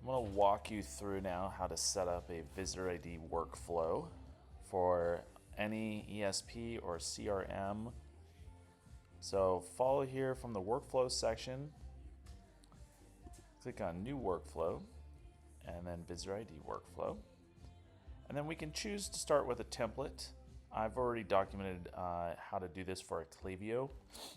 I'm going to walk you through now how to set up a visitor ID workflow for any ESP or CRM. So follow here from the workflow section, click on new workflow, and then visitor ID workflow. And then we can choose to start with a template. I've already documented how to do this for a Klaviyo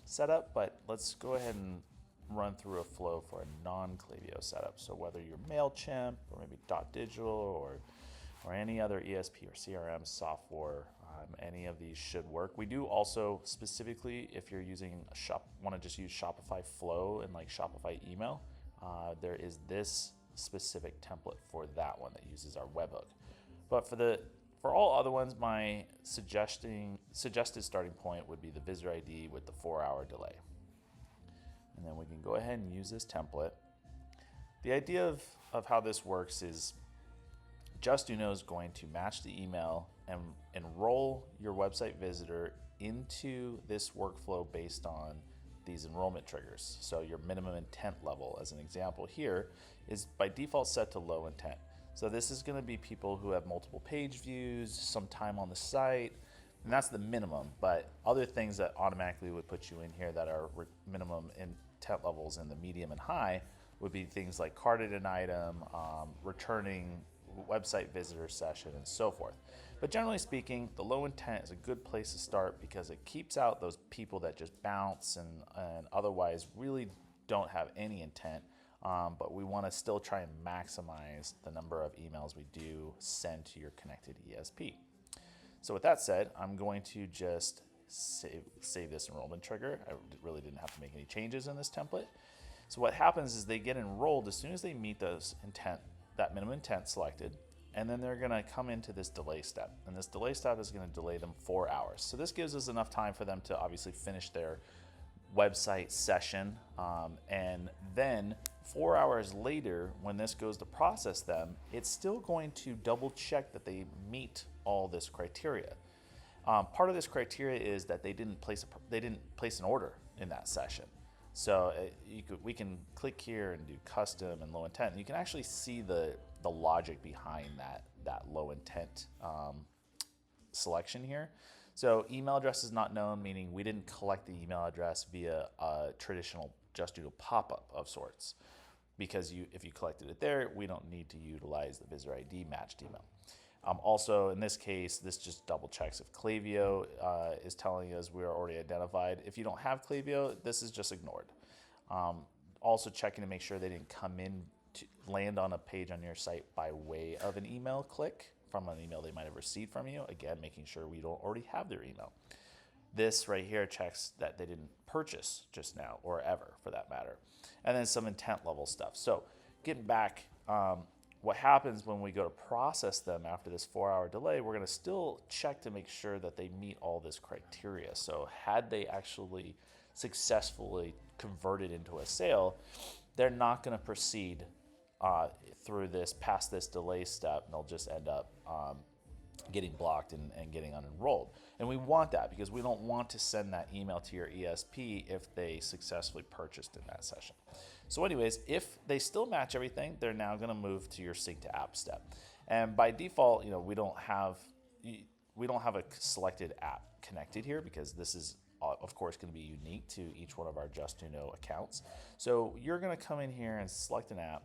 setup, but let's go ahead and run through a flow for a non-Klaviyo setup. So whether you're MailChimp or maybe .digital or any other ESP or CRM software, any of these should work. We do also specifically, if you're using want to just use Shopify Flow and like Shopify email, there is this specific template for that one that uses our webhook. But for all other ones, my suggested starting point would be the visitor ID with the 4-hour delay. And then we can go ahead and use this template. The idea of how this works is Justuno is going to match the email and enroll your website visitor into this workflow based on these enrollment triggers. So your minimum intent level, as an example here, is by default set to low intent. So this is going to be people who have multiple page views, some time on the site, and that's the minimum. But other things that automatically would put you in here that are minimum intent levels in the medium and high would be things like carded an item, returning website visitor session, and so forth. But generally speaking, the low intent is a good place to start because it keeps out those people that just bounce and otherwise really don't have any intent. But we want to still try and maximize the number of emails we do send to your connected ESP. So with that said, I'm going to just save this enrollment trigger. I really didn't have to make any changes in this template. So what happens is they get enrolled as soon as they meet those intent, that minimum intent selected, and then they're going to come into this delay step. And this delay step is going to delay them 4 hours. So this gives us enough time for them to obviously finish their website session, and then 4 hours later, when this goes to process them, it's still going to double check that they meet all this criteria. Part of this criteria is that they didn't place an order in that session. So we can click here and do custom and low intent. And you can actually see the logic behind that low intent selection here. So email address is not known, meaning we didn't collect the email address via a traditional Justuno pop-up of sorts. Because if you collected it there, we don't need to utilize the visitor ID matched email. Also, in this case, this just double checks if Klaviyo is telling us we are already identified. If you don't have Klaviyo, this is just ignored. Also checking to make sure they didn't come in to land on a page on your site by way of an email click from an email they might have received from you. Again, making sure we don't already have their email. This right here checks that they didn't purchase just now or ever for that matter. And then some intent level stuff. So getting back, what happens when we go to process them after this 4-hour delay, we're going to still check to make sure that they meet all this criteria. So had they actually successfully converted into a sale, they're not going to proceed through this, past this delay step, and they'll just end up getting blocked and getting unenrolled. And we want that because we don't want to send that email to your ESP if they successfully purchased in that session. So anyways, if they still match everything, they're now going to move to your sync to app step. And by default, we don't have a selected app connected here because this is of course going to be unique to each one of our Justuno accounts. So you're going to come in here and select an app.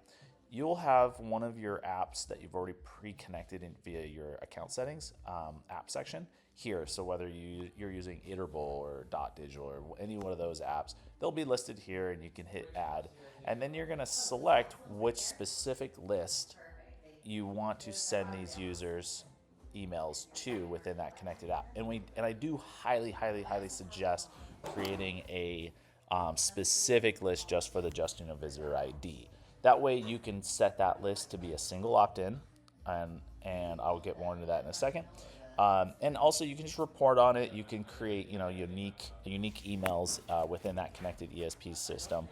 You'll have one of your apps that you've already pre-connected in via your account settings app section here. So whether you're using Iterable or .digital or any one of those apps, they'll be listed here and you can hit add. And then you're gonna select which specific list you want to send these users emails to within that connected app. And I do highly suggest creating a specific list just for the Justuno visitor ID. That way you can set that list to be a single opt-in, and I'll get more into that in a second. And also you can just report on it. You can create unique emails within that connected ESP system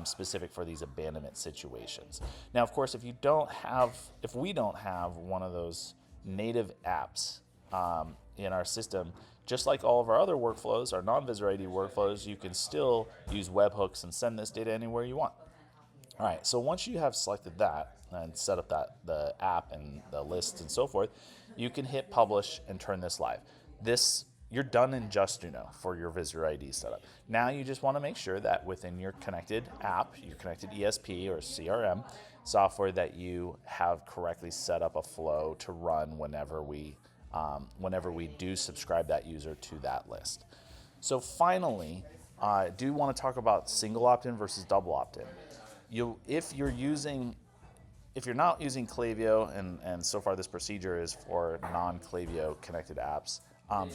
specific for these abandonment situations. Now, of course, if we don't have one of those native apps in our system, just like all of our other workflows, our non-visitor ID workflows, you can still use webhooks and send this data anywhere you want. All right, so once you have selected that and set up the app and the lists and so forth, you can hit publish and turn this live. This You're done in Justuno for your visitor ID setup. Now you just want to make sure that within your connected app, your connected ESP or CRM software, that you have correctly set up a flow to run whenever we do subscribe that user to that list. So finally, I do want to talk about single opt-in versus double opt-in. You, if you're not using Klaviyo, and so far this procedure is for non-Klaviyo connected apps,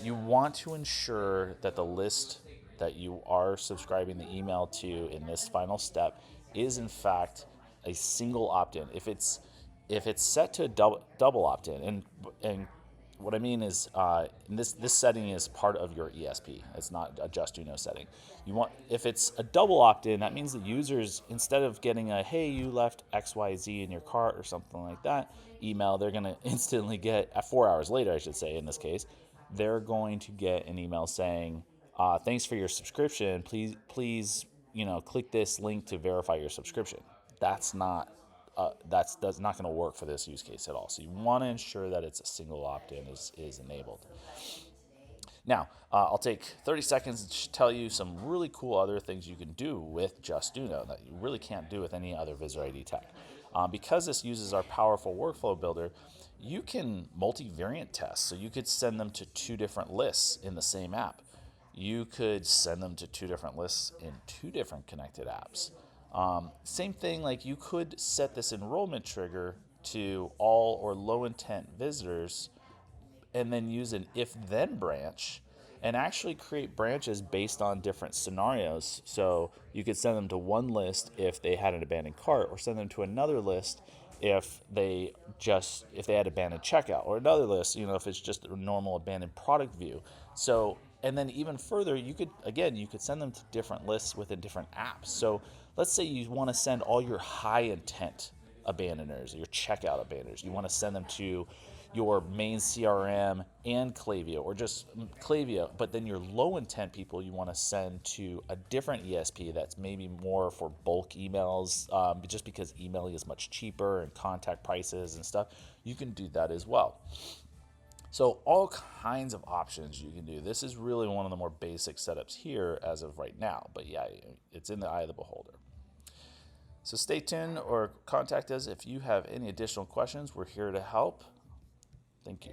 you want to ensure that the list that you are subscribing the email to in this final step is in fact a single opt-in. If it's set to a double opt-in, and what I mean is, this setting is part of your ESP. It's not a Justuno setting. If it's a double opt-in, that means the users, instead of getting a "Hey, you left XYZ in your cart" or something like that email, they're going to instantly get, at 4 hours later, I should say, in this case, they're going to get an email saying, "Thanks for your subscription. Please, click this link to verify your subscription." That's not going to work for this use case at all. So you want to ensure that it's a single opt-in is enabled. Now, I'll take 30 seconds to tell you some really cool other things you can do with Justuno that you really can't do with any other Visitor ID tech. Because this uses our powerful workflow builder, you can multivariant test. So you could send them to 2 different lists in the same app. You could send them to 2 different lists in 2 different connected apps. Same thing, like you could set this enrollment trigger to all or low intent visitors and then use an if-then branch and actually create branches based on different scenarios. So you could send them to one list if they had an abandoned cart, or send them to another list if they had abandoned checkout, or another list, if it's just a normal abandoned product view. So, and then even further, you could send them to different lists within different apps. So let's say you want to send all your high intent abandoners, your checkout abandoners. You want to send them to your main CRM and Klaviyo, or just Klaviyo, but then your low intent people you want to send to a different ESP that's maybe more for bulk emails, just because emailing is much cheaper and contact prices and stuff. You can do that as well. So all kinds of options you can do. This is really one of the more basic setups here as of right now, but yeah, it's in the eye of the beholder. So stay tuned or contact us if you have any additional questions. We're here to help. Thank you.